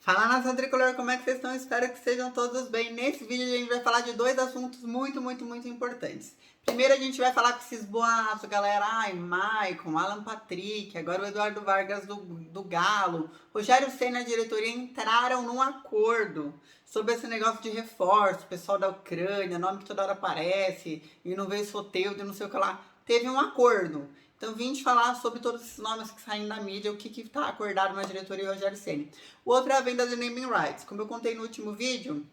Fala, nação tricolor, como é que vocês estão? Espero que estejam todos bem. Nesse vídeo a gente vai falar de dois assuntos muito importantes. Primeiro a gente vai falar com esses boatos, galera. Ai, Maicon, Alan Patrick, agora o Eduardo Vargas do Galo, Rogério Ceni e a diretoria entraram num acordo sobre esse negócio de reforço, pessoal da Ucrânia, nome que toda hora aparece, e não veio Soteldo e não sei o que lá. Teve um acordo. Então vim te falar sobre todos esses nomes que saem da mídia, o que está acordado na diretoria Rogério Ceni. O outro é a venda de naming rights. Como eu contei no último vídeo,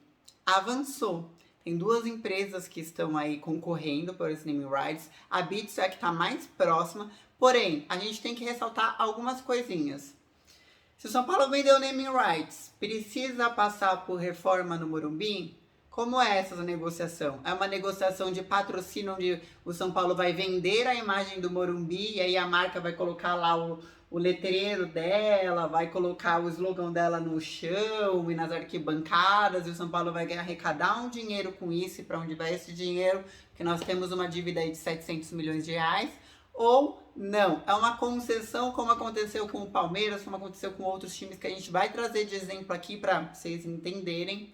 avançou. Tem duas empresas que estão aí concorrendo por esse naming rights. A Beats é a que está mais próxima. Porém, a gente tem que ressaltar algumas coisinhas. Se o São Paulo vendeu naming rights, precisa passar por reforma no Morumbi? Como é essa negociação? É uma negociação de patrocínio onde o São Paulo vai vender a imagem do Morumbi e aí a marca vai colocar lá o letreiro dela, vai colocar o slogan dela no chão e nas arquibancadas e o São Paulo vai arrecadar um dinheiro com isso e para onde vai esse dinheiro? Porque nós temos uma dívida aí de 700 milhões de reais. Ou não, é uma concessão como aconteceu com o Palmeiras, como aconteceu com outros times que a gente vai trazer de exemplo aqui para vocês entenderem,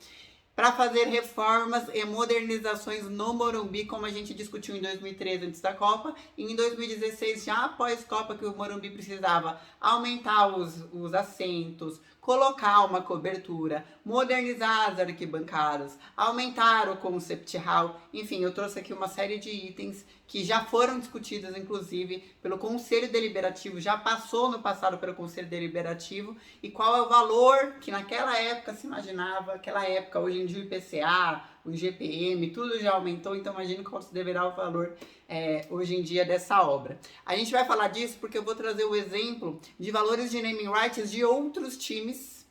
para fazer reformas e modernizações no Morumbi, como a gente discutiu em 2013 antes da Copa, e em 2016, já após Copa, que o Morumbi precisava aumentar os assentos, colocar uma cobertura, modernizar as arquibancadas, aumentar o concept hall, enfim, eu trouxe aqui uma série de itens que já foram discutidos, inclusive, pelo Conselho Deliberativo, já passou no passado pelo Conselho Deliberativo, e qual é o valor que naquela época se imaginava, aquela época, hoje em dia o IPCA, o IGPM, tudo já aumentou, então imagine qual se deverá o valor hoje em dia dessa obra. A gente vai falar disso porque eu vou trazer o exemplo de valores de naming rights de outros times,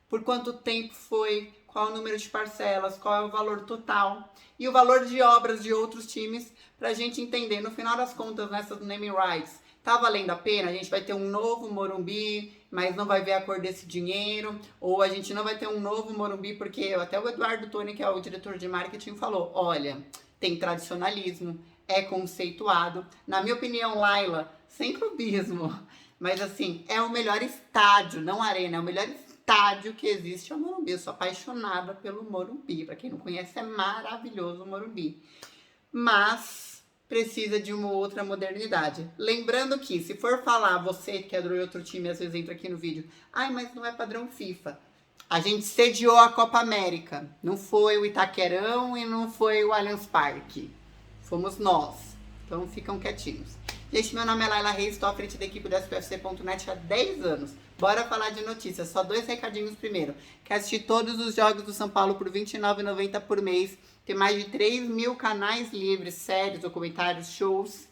por quanto tempo foi, qual é o número de parcelas, qual é o valor total e o valor de obras de outros times, para a gente entender, no final das contas, nessas naming rights, tá valendo a pena? A gente vai ter um novo Morumbi, mas não vai ver a cor desse dinheiro, ou a gente não vai ter um novo Morumbi, porque até o Eduardo Toni, que é o diretor de marketing, falou, olha, tem tradicionalismo, é conceituado, na minha opinião, Laila, sem clubismo, mas assim, é o melhor estádio, não arena, é o melhor estádio que existe é o Morumbi. Eu sou apaixonada pelo Morumbi. Para quem não conhece, é maravilhoso o Morumbi. Mas precisa de uma outra modernidade. Lembrando que, se for falar, você que é do outro time, às vezes entra aqui no vídeo, ai, mas não é padrão FIFA. A gente sediou a Copa América. Não foi o Itaquerão e não foi o Allianz Parque. Fomos nós. Então ficam quietinhos. Gente, meu nome é Laila Reis, estou à frente da equipe do SPFC.net há 10 anos. Bora falar de notícias. Só 2 recadinhos primeiro. Quer assistir todos os jogos do São Paulo por R$ 29,90 por mês. Tem mais de 3 mil canais livres, séries, documentários, shows.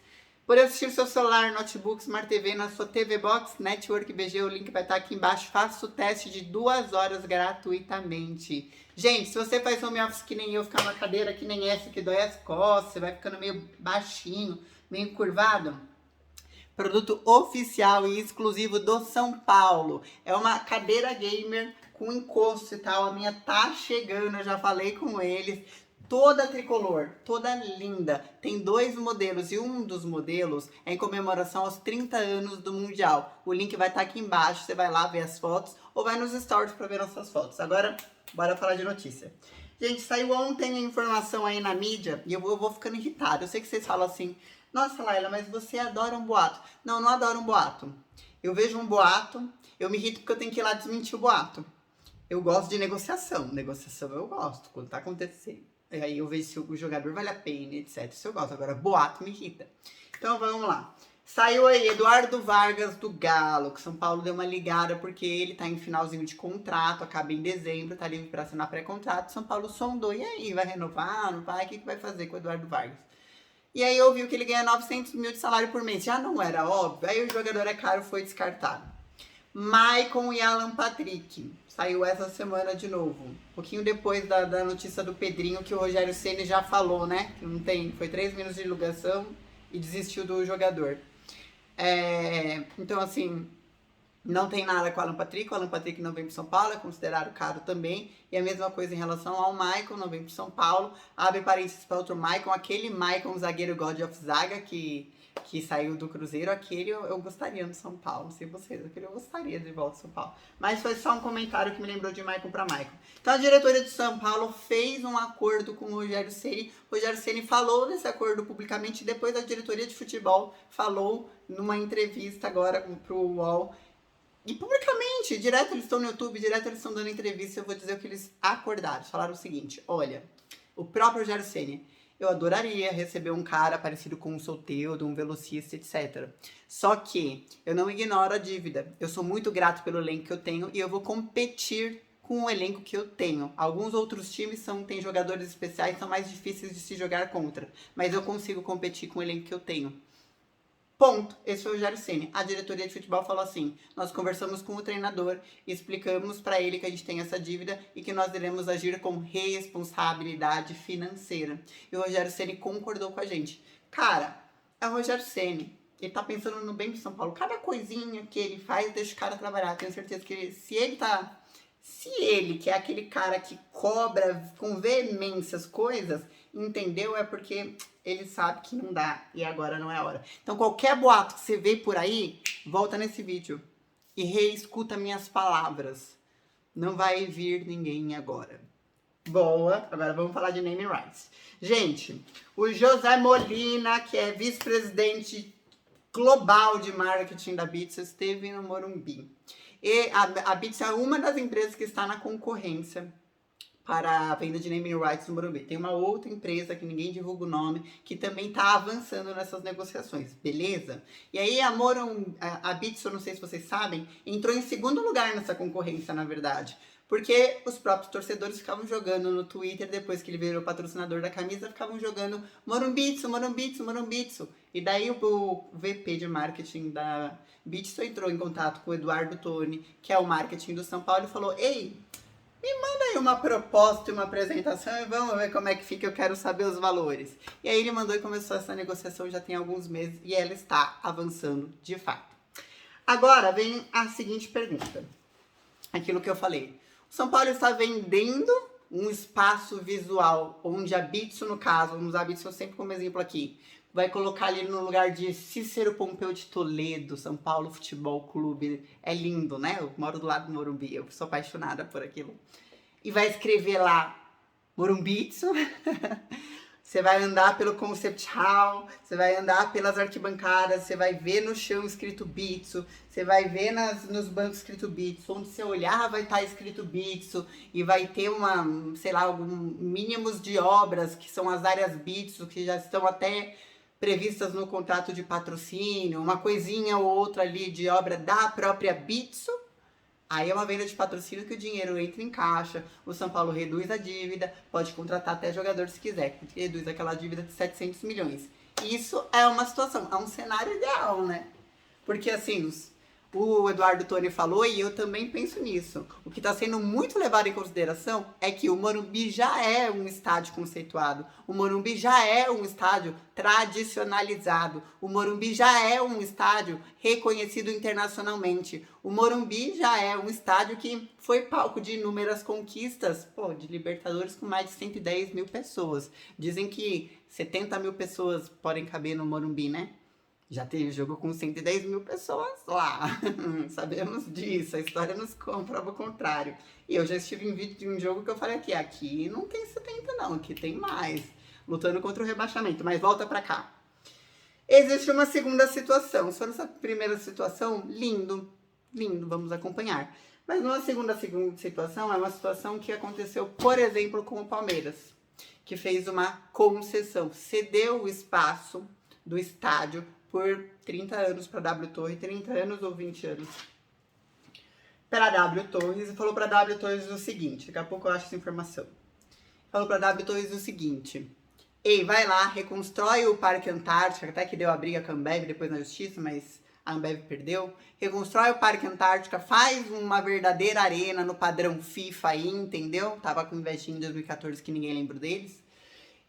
Por assistir seu celular, notebook, Smart TV na sua TV Box, Network BG, o link vai estar aqui embaixo. Faça o teste de 2 horas gratuitamente. Gente, se você faz home office que nem eu, ficar numa cadeira que nem essa, que dói as costas, você vai ficando meio baixinho, meio curvado, produto oficial e exclusivo do São Paulo. É uma cadeira gamer com encosto e tal. A minha tá chegando, eu já falei com eles. Toda tricolor, toda linda. Tem 2 modelos e um dos modelos é em comemoração aos 30 anos do Mundial. O link vai estar aqui embaixo, você vai lá ver as fotos ou vai nos stories para ver nossas fotos. Agora, bora falar de notícia. Gente, saiu ontem a informação aí na mídia e eu vou ficando irritado. Eu sei que vocês falam assim, nossa, Laila, mas você adora um boato. Não, não adoro um boato. Eu vejo um boato, eu me irrito porque eu tenho que ir lá desmentir o boato. Eu gosto de negociação. Negociação eu gosto, quando tá acontecendo. Aí eu vejo se o jogador vale a pena, etc. Isso eu gosto. Agora, boato me irrita. Então, vamos lá. Saiu aí Eduardo Vargas do Galo, que São Paulo deu uma ligada porque ele tá em finalzinho de contrato, acaba em dezembro, tá livre para assinar pré-contrato. São Paulo sondou, e aí, vai renovar, não vai? O que vai fazer com o Eduardo Vargas? E aí eu vi que ele ganha 900 mil de salário por mês. Já não era óbvio? Aí o jogador é caro, foi descartado. Maicon e Alan Patrick. Saiu essa semana de novo. Um pouquinho depois da notícia do Pedrinho, que o Rogério Ceni já falou, né? Que não tem, foi 3 minutos de ligação e desistiu do jogador. Então, assim, não tem nada com o Alan Patrick. O Alan Patrick não vem para São Paulo, é considerado caro também. E a mesma coisa em relação ao Maicon, não vem para São Paulo. Abre parênteses para outro Maicon, aquele Maicon zagueiro God of Zaga, que que saiu do Cruzeiro, aquele eu gostaria no São Paulo, não sei vocês, aquele eu gostaria de volta ao São Paulo. Mas foi só um comentário que me lembrou de Maicon para Maicon. Então a diretoria de São Paulo fez um acordo com o Rogério Ceni. O Rogério Ceni falou desse acordo publicamente, e depois a diretoria de futebol falou numa entrevista agora pro UOL. E publicamente, direto eles estão no YouTube, direto eles estão dando entrevista, eu vou dizer o que eles acordaram. Falaram o seguinte, olha, o próprio Rogério Ceni, eu adoraria receber um cara parecido com um Soteldo, um velocista, etc. Só que eu não ignoro a dívida. Eu sou muito grato pelo elenco que eu tenho e eu vou competir com o elenco que eu tenho. Alguns outros times têm jogadores especiais, são mais difíceis de se jogar contra. Mas eu consigo competir com o elenco que eu tenho. Ponto. Esse foi o Rogério Ceni. A diretoria de futebol falou assim, nós conversamos com o treinador e explicamos para ele que a gente tem essa dívida e que nós iremos agir com responsabilidade financeira. E o Rogério Ceni concordou com a gente. Cara, é o Rogério Ceni. Ele tá pensando no bem de São Paulo. Cada coisinha que ele faz, deixa o cara trabalhar. Tenho certeza que se ele, que é aquele cara que cobra com veemência as coisas, entendeu? É porque ele sabe que não dá e agora não é a hora. Então qualquer boato que você vê por aí, volta nesse vídeo e reescuta minhas palavras. Não vai vir ninguém agora. Boa, agora vamos falar de naming rights. Gente, o José Molina, que é vice-presidente global de marketing da Beats, esteve no Morumbi. E a Beats é uma das empresas que está na concorrência para a venda de naming rights no Morumbi. Tem uma outra empresa que ninguém divulga o nome, que também está avançando nessas negociações, beleza? E aí a Beats, eu não sei se vocês sabem, entrou em segundo lugar nessa concorrência, na verdade. Porque os próprios torcedores ficavam jogando no Twitter, depois que ele virou patrocinador da camisa, ficavam jogando Morumbitsu, Morumbitsu, Morumbitsu. E daí o VP de marketing da Beats entrou em contato com o Eduardo Toni, que é o marketing do São Paulo, e falou, ei, me manda aí uma proposta e uma apresentação e vamos ver como é que fica, eu quero saber os valores. E aí ele mandou e começou essa negociação já tem alguns meses e ela está avançando de fato. Agora vem a seguinte pergunta. Aquilo que eu falei. O São Paulo está vendendo um espaço visual onde a Bitso, no caso, vamos usar a Bitso sempre como exemplo aqui, vai colocar ali no lugar de Cícero Pompeu de Toledo, São Paulo Futebol Clube. É lindo, né? Eu moro do lado do Morumbi, eu sou apaixonada por aquilo. E vai escrever lá Morumbitsu. Você vai andar pelo Concept Hall, você vai andar pelas arquibancadas, você vai ver no chão escrito Bitsu, você vai ver nos bancos escrito Bitsu, onde você olhar vai estar escrito Bitsu, e vai ter alguns mínimos de obras, que são as áreas Bitsu, que já estão até previstas no contrato de patrocínio, uma coisinha ou outra ali de obra da própria Bitsu. Aí é uma venda de patrocínio que o dinheiro entra em caixa, o São Paulo reduz a dívida, pode contratar até jogador se quiser, reduz aquela dívida de 700 milhões. Isso é uma situação, é um cenário ideal, né? Porque assim, o Eduardo Toni falou e eu também penso nisso. O que está sendo muito levado em consideração é que o Morumbi já é um estádio conceituado. O Morumbi já é um estádio tradicionalizado. O Morumbi já é um estádio reconhecido internacionalmente. O Morumbi já é um estádio que foi palco de inúmeras conquistas, de Libertadores com mais de 110 mil pessoas. Dizem que 70 mil pessoas podem caber no Morumbi, né? Já teve jogo com 110 mil pessoas lá. Sabemos disso. A história nos comprova o contrário. E eu já estive em vídeo de um jogo que eu falei aqui não tem 70 não, aqui tem mais. Lutando contra o rebaixamento. Mas volta pra cá. Existe uma segunda situação. Se for essa primeira situação, lindo. Lindo, vamos acompanhar. Mas uma segunda situação é uma situação que aconteceu, por exemplo, com o Palmeiras. Que fez uma concessão. Cedeu o espaço do estádio por 30 anos para a W Torre, 30 anos ou 20 anos para a W Torres, e falou para a W Torres o seguinte, daqui a pouco eu acho essa informação. Falou para a W Torres o seguinte, ei, vai lá, reconstrói o Parque Antártica, até que deu a briga com a Ambev depois na justiça, mas a Ambev perdeu, reconstrói o Parque Antártica, faz uma verdadeira arena no padrão FIFA aí, entendeu? Tava com investimento em 2014 que ninguém lembra deles,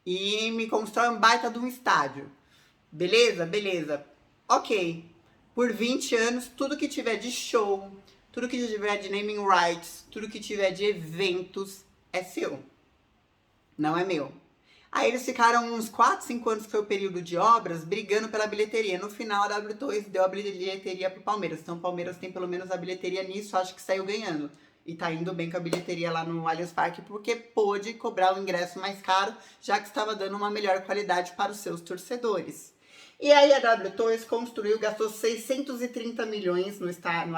e me constrói um baita de um estádio. Beleza? Beleza. Ok. Por 20 anos, tudo que tiver de show, tudo que tiver de naming rights, tudo que tiver de eventos é seu. Não é meu. Aí eles ficaram uns 4, 5 anos, que foi o período de obras, brigando pela bilheteria. No final, a W Torres deu a bilheteria pro Palmeiras. Então o Palmeiras tem pelo menos a bilheteria nisso, acho que saiu ganhando. E tá indo bem com a bilheteria lá no Allianz Parque, porque pôde cobrar o ingresso mais caro, já que estava dando uma melhor qualidade para os seus torcedores. E aí a W Torres construiu, gastou 630 milhões no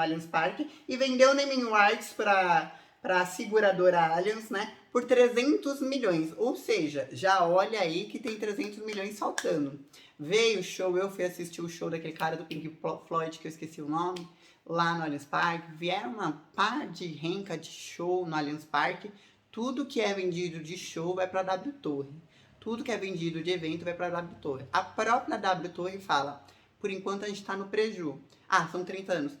Allianz Parque e vendeu naming rights para a seguradora Allianz, né, por 300 milhões. Ou seja, já olha aí que tem 300 milhões saltando. Veio o show, eu fui assistir o show daquele cara do Pink Floyd, que eu esqueci o nome, lá no Allianz Parque. Vieram uma par de renca de show no Allianz Parque. Tudo que é vendido de show vai para a W Torre. Tudo que é vendido de evento vai para a W Torre. A própria W Torre fala, por enquanto a gente está no preju. Ah, são 30 anos.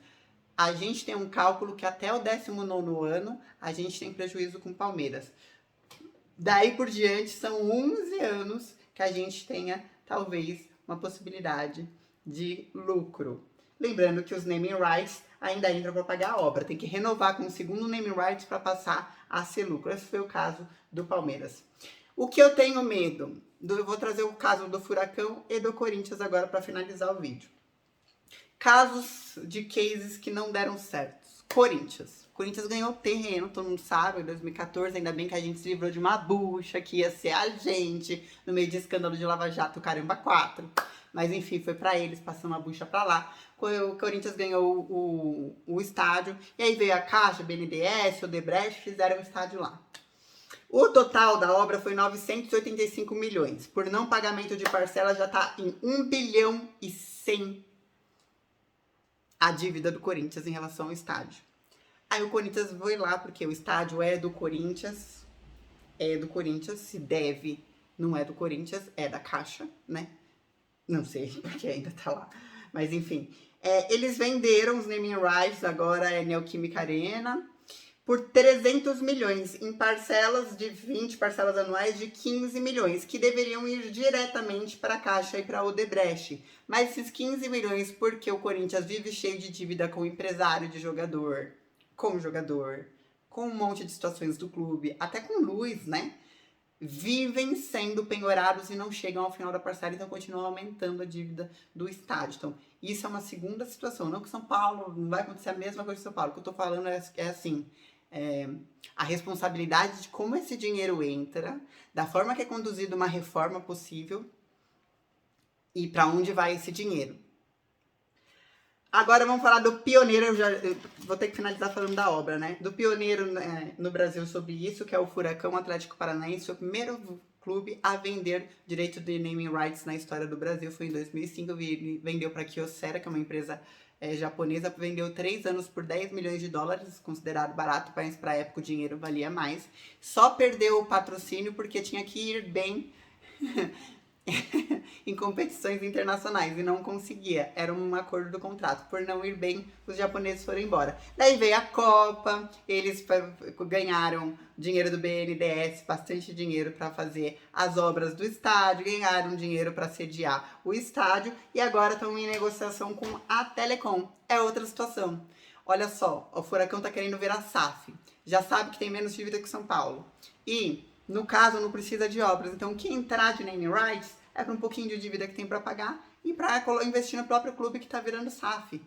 A gente tem um cálculo que até o 19º ano a gente tem prejuízo com Palmeiras. Daí por diante são 11 anos que a gente tenha, talvez, uma possibilidade de lucro. Lembrando que os naming rights ainda entram para pagar a obra. Tem que renovar com o segundo naming rights para passar a ser lucro. Esse foi o caso do Palmeiras. O que eu tenho medo? Eu vou trazer o caso do Furacão e do Corinthians agora para finalizar o vídeo. Casos de cases que não deram certo. Corinthians. Corinthians ganhou terreno, todo mundo sabe, em 2014, ainda bem que a gente se livrou de uma bucha, que ia ser a gente, no meio de escândalo de Lava Jato, caramba, 4. Mas enfim, foi pra eles, passou uma bucha pra lá. O Corinthians ganhou o estádio, e aí veio a Caixa, BNDES, Odebrecht, fizeram o estádio lá. O total da obra foi 985 milhões. Por não pagamento de parcela, já tá em 1 bilhão e 100 a dívida do Corinthians em relação ao estádio. Aí o Corinthians foi lá, porque o estádio é do Corinthians, se deve, não é do Corinthians, é da Caixa, né? Não sei, porque ainda tá lá. Mas enfim, eles venderam os naming rights, agora é Neoquímica Arena, por 300 milhões, em parcelas de 20 parcelas anuais de 15 milhões, que deveriam ir diretamente para a Caixa e para a Odebrecht. Mas esses 15 milhões, porque o Corinthians vive cheio de dívida com empresário de jogador, com um monte de situações do clube, até com luz, né? Vivem sendo penhorados e não chegam ao final da parcela, então continuam aumentando a dívida do estádio. Então, isso é uma segunda situação. Não que São Paulo, não vai acontecer a mesma coisa que São Paulo. O que eu tô falando é assim, a responsabilidade de como esse dinheiro entra, da forma que é conduzida uma reforma possível e para onde vai esse dinheiro. Agora vamos falar do pioneiro, eu vou ter que finalizar falando da obra, né? Do pioneiro, né, no Brasil sobre isso, que é o Furacão Atlético Paranaense, foi o primeiro clube a vender direito de naming rights na história do Brasil. Foi em 2005, vendeu para a Kyocera, que é uma empresa japonesa, vendeu 3 anos por 10 milhões de dólares, considerado barato, mas para a época o dinheiro valia mais. Só perdeu o patrocínio porque tinha que ir bem em competições internacionais e não conseguia. Era um acordo do contrato. Por não ir bem, os japoneses foram embora. Daí veio a Copa, eles ganharam dinheiro do BNDES, bastante dinheiro para fazer as obras do estádio, ganharam dinheiro para sediar o estádio e agora estão em negociação com a Telecom. É outra situação. Olha só, o Furacão tá querendo virar SAF. Já sabe que tem menos dívida que São Paulo. E no caso, não precisa de obras. Então, quem entrar de naming rights é para um pouquinho de dívida que tem para pagar e para investir no próprio clube que está virando SAF.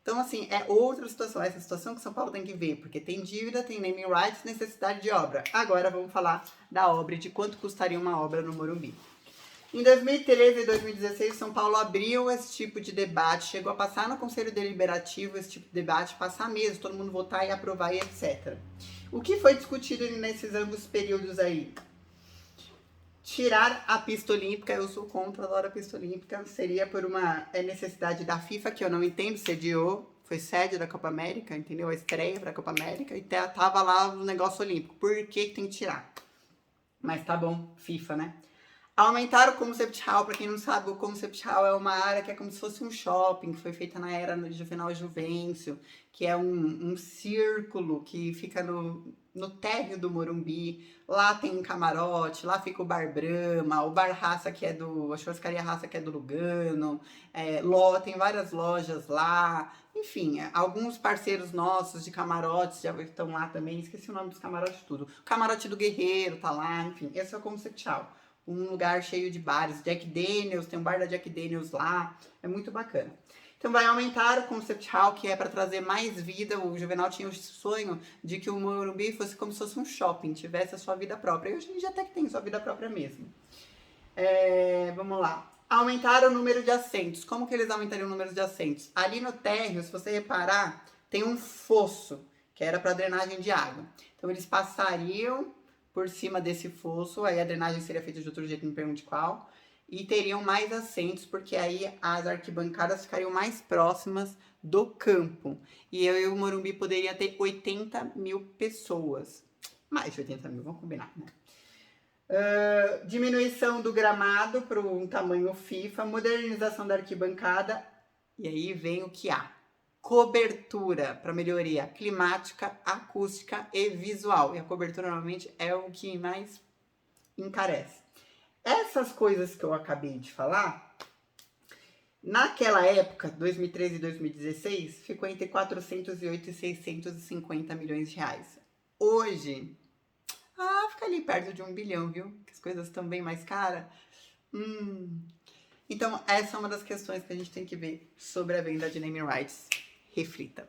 Então, assim, é outra situação. Essa situação que São Paulo tem que ver, porque tem dívida, tem naming rights, necessidade de obra. Agora, vamos falar da obra e de quanto custaria uma obra no Morumbi. Em 2013 e 2016, São Paulo abriu esse tipo de debate, chegou a passar no Conselho Deliberativo esse tipo de debate, passar mesmo, todo mundo votar e aprovar e etc. O que foi discutido nesses ambos períodos aí? Tirar a pista olímpica, eu sou contra, adoro a pista olímpica, seria por uma necessidade da FIFA, que eu não entendo, sediou, foi sede da Copa América, entendeu? A estreia da Copa América, e tava lá o negócio olímpico. Por que tem que tirar? Mas tá bom, FIFA, né? Aumentar o Concept Hall, para quem não sabe, o Concept Hall é uma área que é como se fosse um shopping, que foi feita na era de Juvenal Juvencio, que é um círculo que fica no térreo do Morumbi. Lá tem um camarote, lá fica o Bar Brahma, o Bar Raça, que é a churrascaria Raça, que é do Lugano, tem várias lojas lá. Enfim, alguns parceiros nossos de camarotes já estão lá também, esqueci o nome dos camarotes tudo. O camarote do Guerreiro tá lá, enfim, esse é o Concept Hall. um lugar cheio de bares. Jack Daniels, tem um bar da Jack Daniels lá, é muito bacana. Então vai aumentar o Concept Hall, que é para trazer mais vida. O Juvenal tinha o sonho de que o Morumbi fosse como se fosse um shopping, tivesse a sua vida própria. E hoje a gente até que tem sua vida própria mesmo. Vamos lá. Aumentar o número de assentos. Como que eles aumentariam o número de assentos? Ali no térreo, se você reparar, tem um fosso, que era para drenagem de água. Então eles passariam por cima desse fosso, aí a drenagem seria feita de outro jeito, não me pergunte qual, e teriam mais assentos, porque aí as arquibancadas ficariam mais próximas do campo. E eu e o Morumbi poderia ter 80 mil pessoas. Mais de 80 mil, vamos combinar, né? Diminuição do gramado para um tamanho FIFA, modernização da arquibancada, e aí vem o que há. Cobertura para melhoria climática, acústica e visual. E a cobertura normalmente é o que mais encarece. Essas coisas que eu acabei de falar, naquela época, 2013 e 2016, ficou entre 408 e 650 milhões de reais. Hoje, fica ali perto de 1 bilhão, viu? Que as coisas estão bem mais caras. Então, essa é uma das questões que a gente tem que ver sobre a venda de naming rights. Reflita.